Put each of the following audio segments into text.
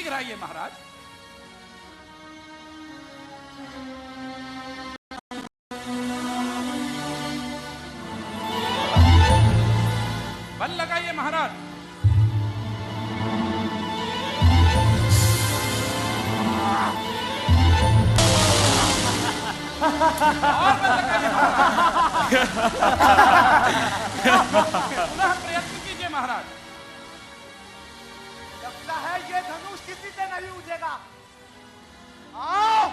शीघ्र आइए महाराज। बल लगाइए महाराज। और बल लगाइए महाराज। पुनः प्रयत्न कीजिए महाराज। लगता है ये धनुष किसी से नहीं उठेगा। आओ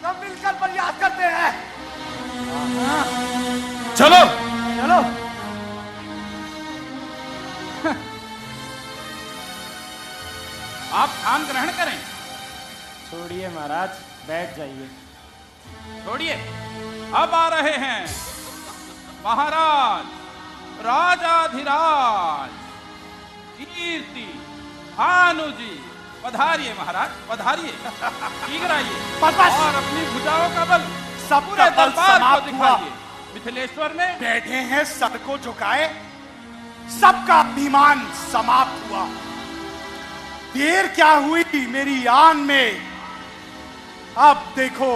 सब मिलकर प्रयास करते हैं। चलो चलो। आप ध्यान ग्रहण करें। छोड़िए महाराज, बैठ जाइए। छोड़िए, अब आ रहे हैं महाराज राजाधिराज कीर्ति भानु जी। पधारिए महाराज, पधारिए। शीघ्र आइए और अपनी भुजाओं का बल सबका बल समाप्त हुआ। मिथिलेश्वर में बैठे हैं सर को झुकाए, सबका अभिमान समाप्त हुआ। देर क्या हुई मेरी आन में, अब देखो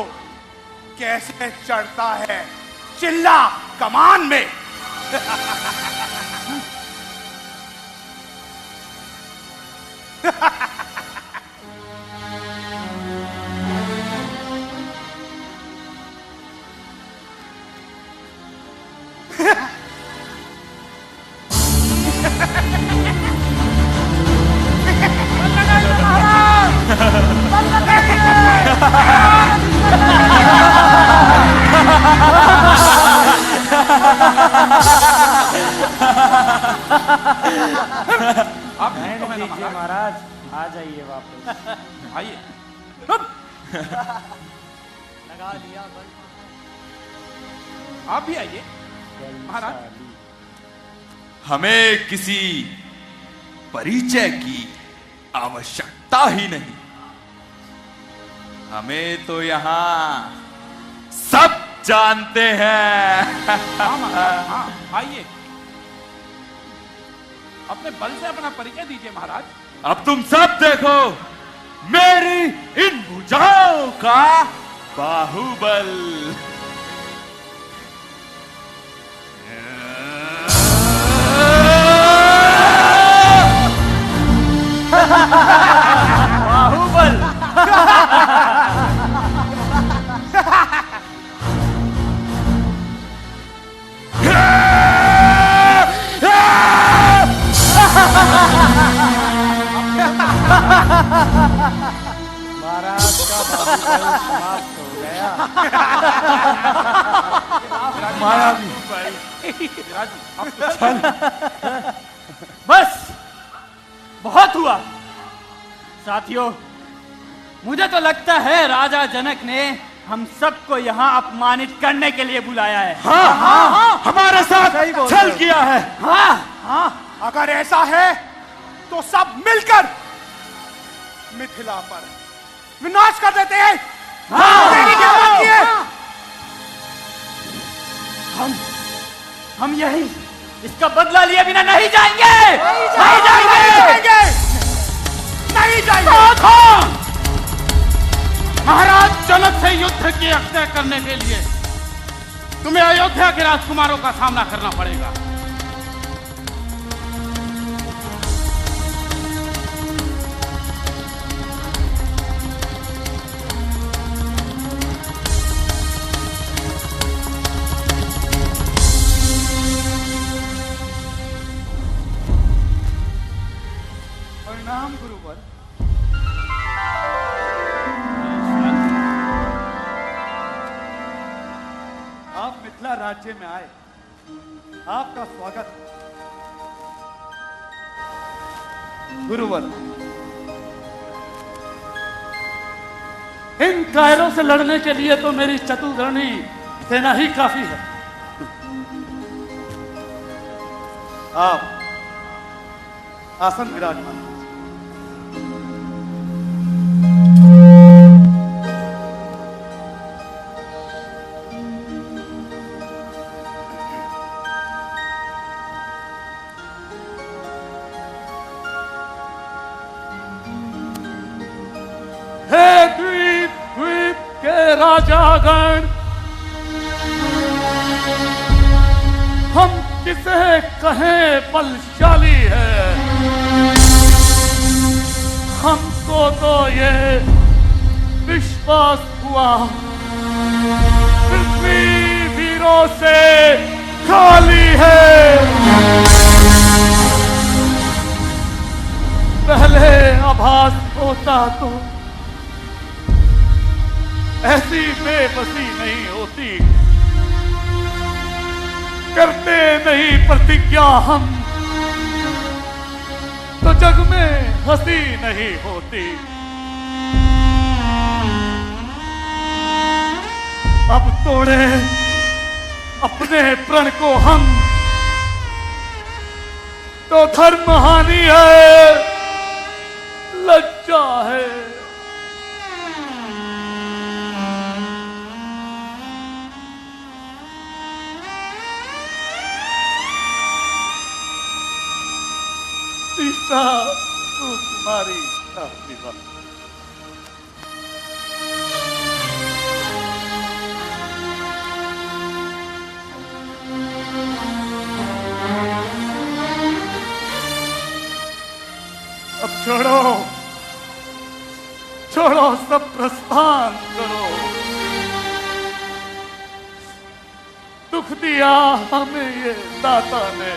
कैसे चढ़ता है चिल्ला कमान में। आप नहीं तो है ना महाराज। महाराज आ जाइए वापस। आइए। लगा लिया बल। आप भी आइए महाराज। हमें किसी परिचय की आवश्यकता ही नहीं। हमें तो यहां सब जानते हैं। हाँ महाराज, हाँ आइए। अपने बल से अपना परिचय दीजिए महाराज। अब तुम सब देखो मेरी इन भुजाओं का बाहुबल। बाहुबल। महाराज का बाहुबल समाप्त हो गया। मायावी बस बहुत हुआ साथियों। मुझे तो लगता है राजा जनक ने हम सबको यहाँ अपमानित करने के लिए बुलाया है। हाँ हाँ, हाँ हमारे साथ छल किया है। हाँ हाँ। अगर ऐसा है तो सब मिलकर मिथिला पर विनाश कर देते हैं। देरी क्या बाकी है? हम यही इसका बदला लिए बिना नहीं जाएंगे। नहीं जाएंगे। नहीं जाएंगे। महाराज जनक से युद्ध की हत्या करने के लिए तुम्हें अयोध्या के राजकुमारों का सामना करना पड़ेगा। प्रणाम गुरुवर। आप मिथिला राज्य में आए, आपका स्वागत। गुरुवर, इन कायरों से लड़ने के लिए तो मेरी चतुर्धर्णी सेना ही काफी है। आप आसन विराजमान। राजागण, हम किसे कहें बलशाली है। हमको तो ये विश्वास हुआ पृथ्वी वीरों से खाली है। पहले आभास होता तो ऐसी बेबसी नहीं होती, करते नहीं प्रतिज्ञा हम तो जग में हंसी नहीं होती। अब तोड़े अपने प्रण को हम तो धर्म हानि है, लज्जा है। सीता सुकुमारी का विवाह। अब छोड़ो छोड़ो, सब प्रस्थान करो। दुख दिया हमें ये दाता ने,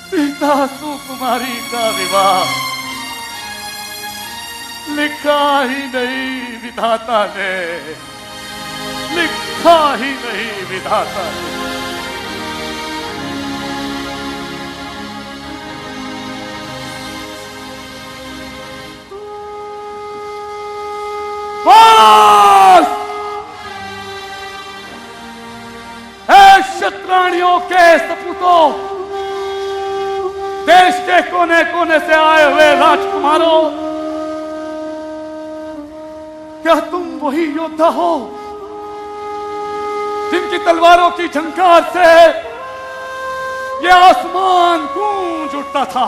सीता सुकुमारी का विवाह लिखा ही नहीं विधाता ने, लिखा ही नहीं विधाता ने। बस है क्षत्राणियों के सपूतों, देश के कोने कोने से आए हुए राजकुमारों, क्या तुम वही योद्धा हो जिनकी तलवारों की झंकार से ये आसमान गूंज उठता था,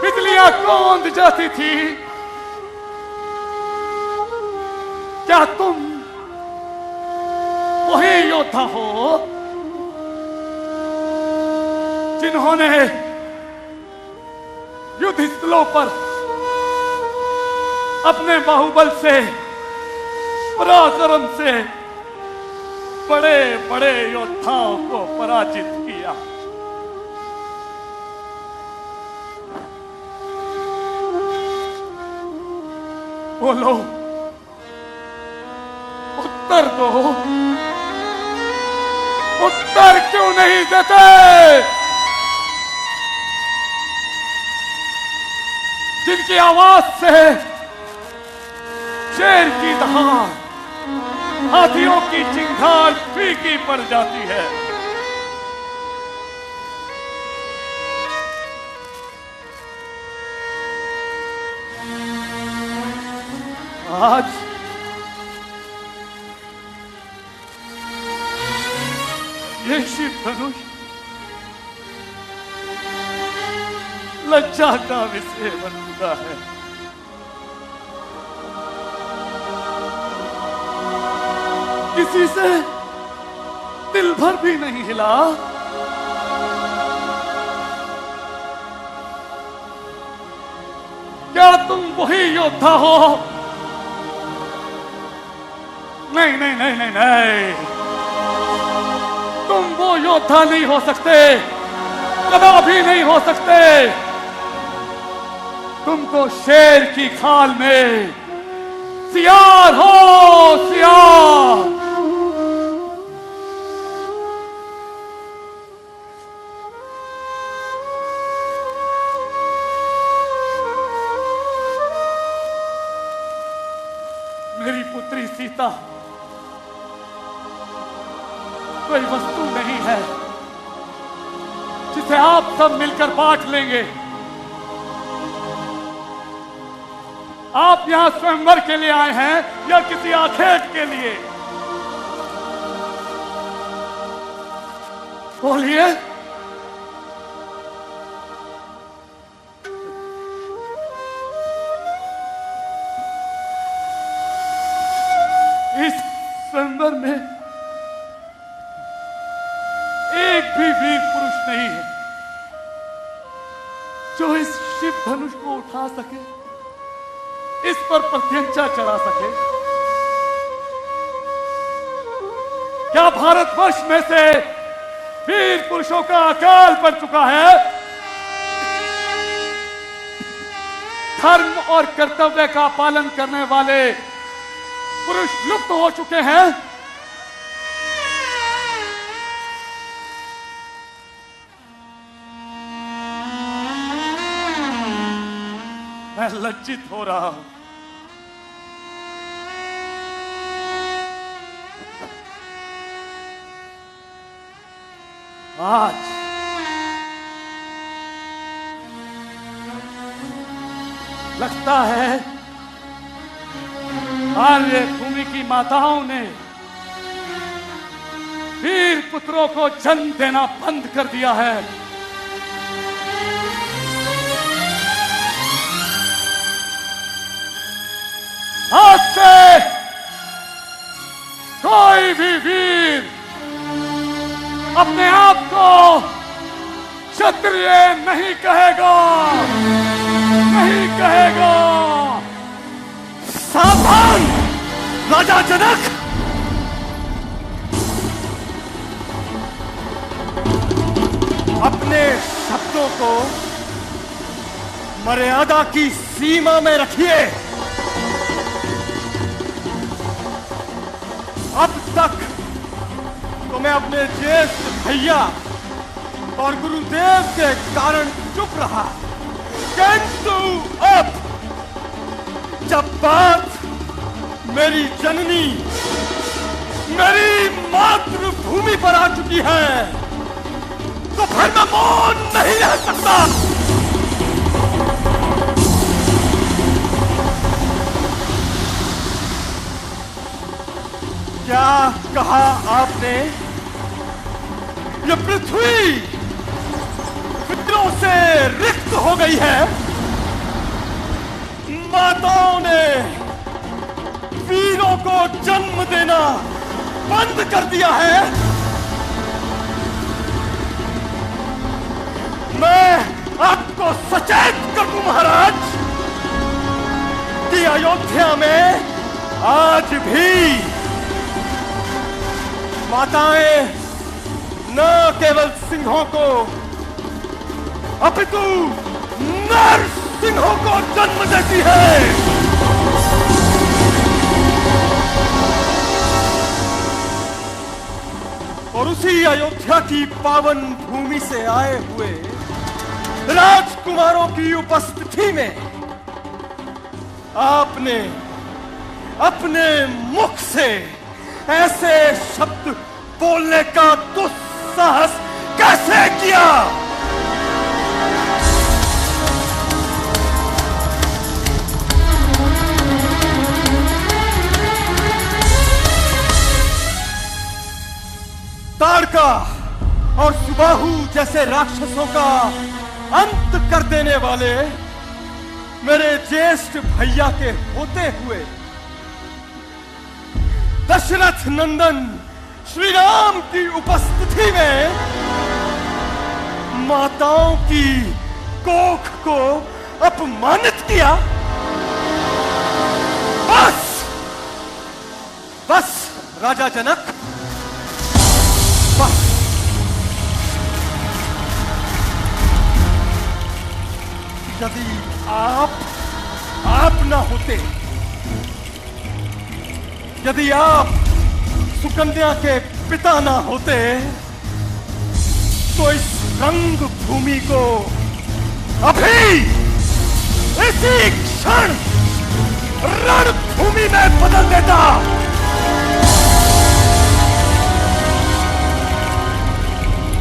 बिजलियां कौंध जाती थी? क्या तुम वही योद्धा हो जिन्होंने युद्ध स्थलों पर अपने बाहुबल से, पराक्रम से बड़े बड़े योद्धाओं को पराजित किया? बोलो, उत्तर दो, उत्तर क्यों नहीं देते? जिनकी आवाज से शेर की दहाड़, हाथियों की चिंगार फीकी पड़ जाती है। आज ये शिव धनुष लज्जा का विषय बन चुका है। किसी से दिल भर भी नहीं हिला। क्या तुम वही योद्धा हो? नहीं नहीं नहीं नहीं नहीं, तुम वो योद्धा नहीं हो सकते, कदापि नहीं हो सकते। तुम तो शेर की खाल में सियार हो, सियार। मेरी पुत्री सीता कोई वस्तु नहीं है जिसे आप सब मिलकर बांट लेंगे। आप यहां स्वयंवर के लिए आए हैं या किसी आखेट के लिए? बोलिए। नहीं है जो इस शिव धनुष को उठा सके, इस पर प्रत्यंचा चढ़ा सके। क्या भारतवर्ष में से वीर पुरुषों का अकाल पड़ चुका है? धर्म और कर्तव्य का पालन करने वाले पुरुष लुप्त हो चुके हैं। मैं लज्जित हो रहा हूं। आज लगता है आर्य भूमि की माताओं ने वीर पुत्रों को जन्म देना बंद कर दिया है। आज से कोई भी वीर अपने आप को क्षत्रिय नहीं कहेगा, नहीं कहेगा। सावधान राजा जनक, अपने शब्दों को मर्यादा की सीमा में रखिए। अब तक तो मैं अपने ज्येष्ठ भैया और गुरुदेव के कारण चुप रहा, किंतु अब जब बात मेरी जननी, मेरी मातृभूमि पर आ चुकी है, तो फिर मैं मौन नहीं रह सकता। क्या कहा आपने? ये पृथ्वी फिक्रों से रिक्त हो गई है। माताओं ने वीरों को जन्म देना बंद कर दिया है। मैं आपको सचेत कर दूं महाराज कि अयोध्या में आज भी माताएं न केवल सिंहों को अपितु नर सिंहों को जन्म देती है। और उसी अयोध्या की पावन भूमि से आए हुए राजकुमारों की उपस्थिति में आपने अपने मुख से ऐसे शब्द बोलने का दुस्साहस कैसे किया? ताड़का और सुबाहु जैसे राक्षसों का अंत कर देने वाले मेरे ज्येष्ठ भैया के होते हुए दशरथ नंदन श्री राम की उपस्थिति में माताओं की कोख को अपमानित किया। बस बस राजा जनक, बस। यदि आप ना होते, यदि आप सुकन्या के पिता ना होते, तो इस रंग भूमि को अभी इसी क्षण रणभूमि में बदल देता।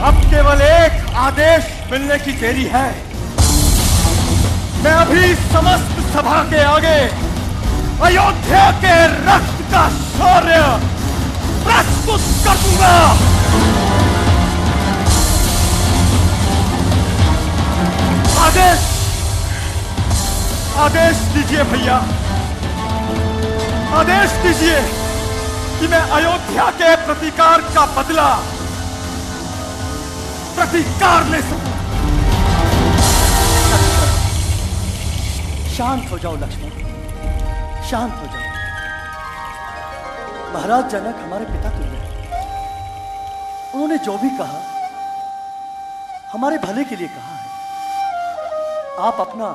अब केवल एक आदेश मिलने की देरी है। मैं अभी समस्त सभा के आगे अयोध्या के रक्त का शौर्य प्रस्तुत कर दूंगा। आदेश दीजिए भैया, आदेश दीजिए कि मैं अयोध्या के प्रतीकार का बदला प्रतिकार ले सकूं। शांत हो जाओ लक्ष्मण, शांत हो जाओ। महाराज जनक हमारे पिता तुल्य हैं। उन्होंने जो भी कहा हमारे भले के लिए कहा है। आप अपना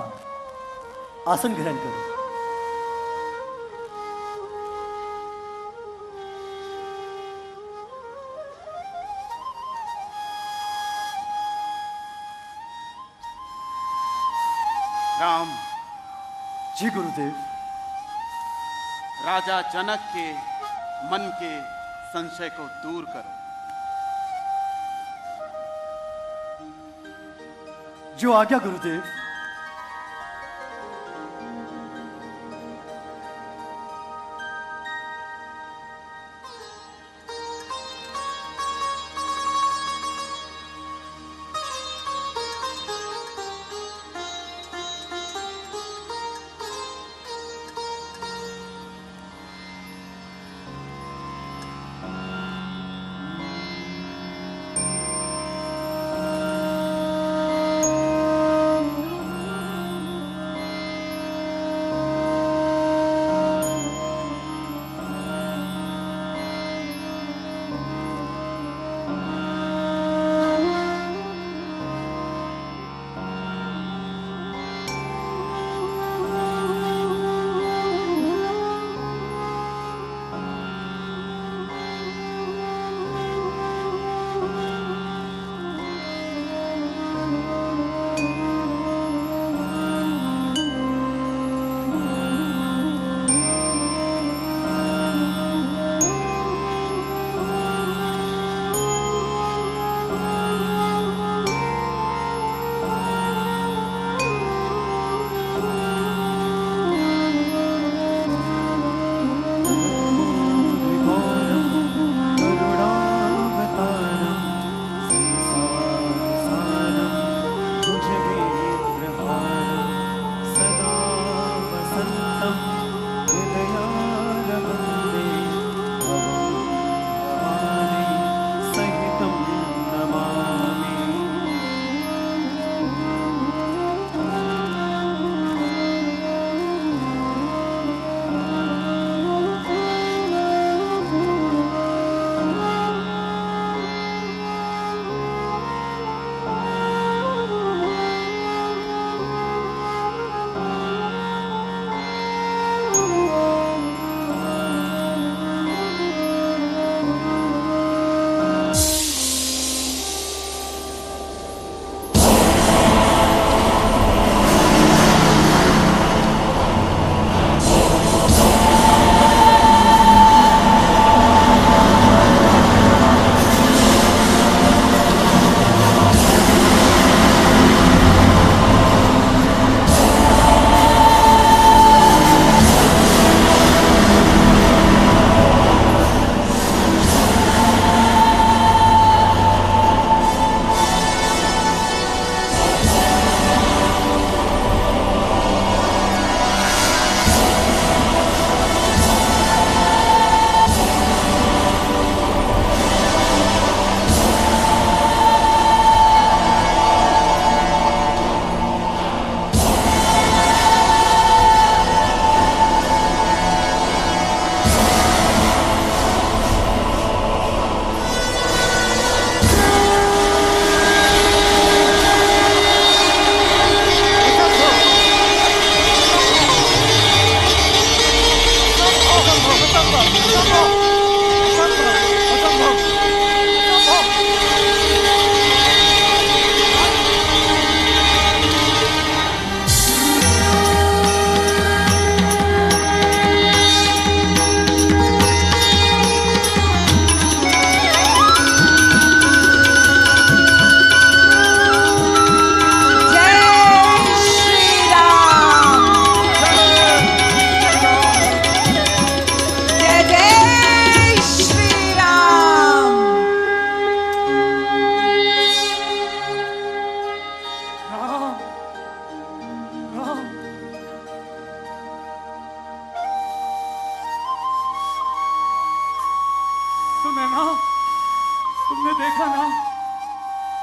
आसन ग्रहण करो। राम जी गुरुदेव। राजा जनक के मन के संशय को दूर करो। जो आज्ञा गुरुदेव।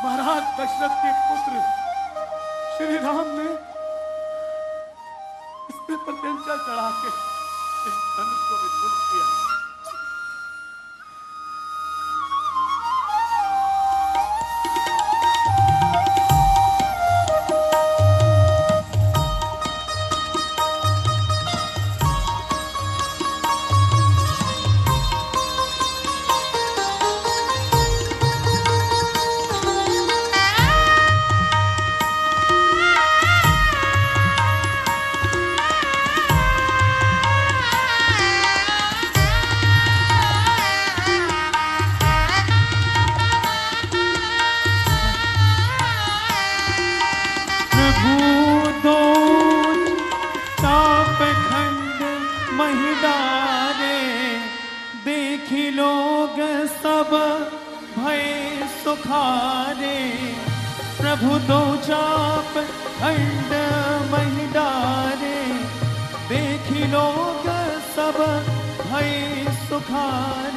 महाराज दशरथ के पुत्र श्री राम ने इस पे प्रत्यंचा चढ़ा के इस धनुष को विध्वंस किया। प्रभु दो चाप खंड महि डारे, देखी लोग सब भय सुखारे।